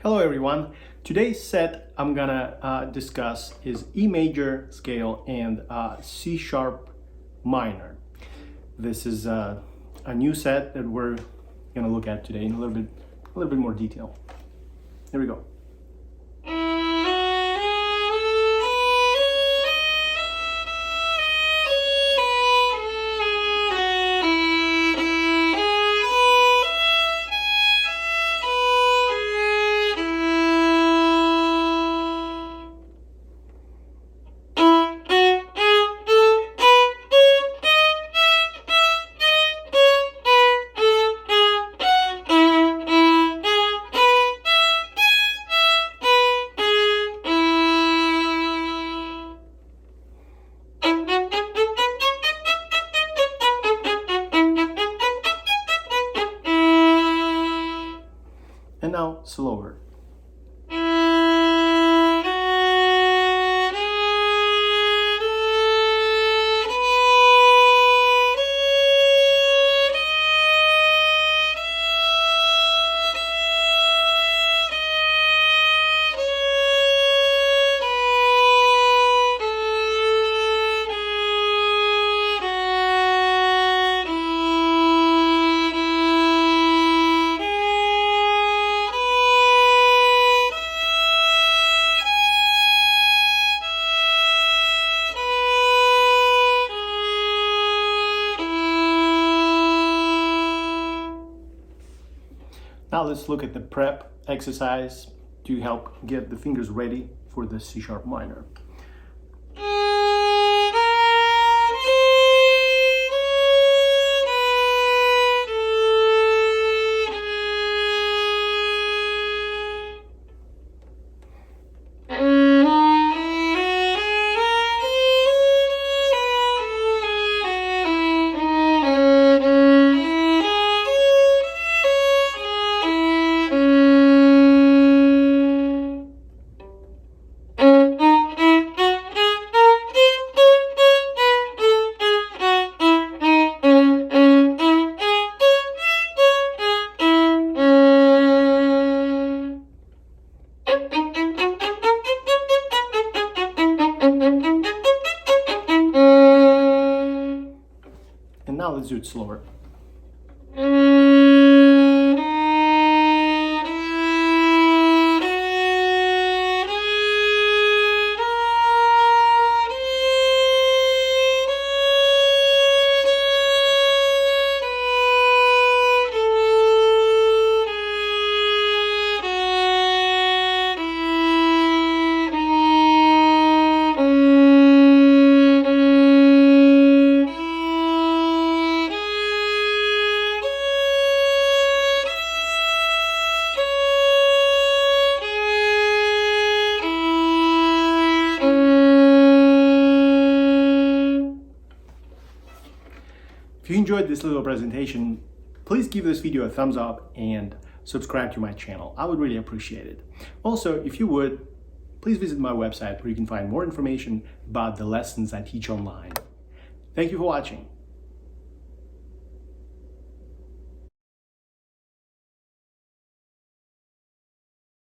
Hello everyone. Today's set I'm gonna discuss is E major scale and C sharp minor. This is a new set that we're gonna look at today in a little bit more detail. Here we go. And now slower. Now let's look at the prep exercise to help get the fingers ready for the C sharp minor. And now let's do it slower. If you enjoyed this little presentation, please give this video a thumbs up and subscribe to my channel. I would really appreciate it. Also, if you would, please visit my website where you can find more information about the lessons I teach online. Thank you for watching.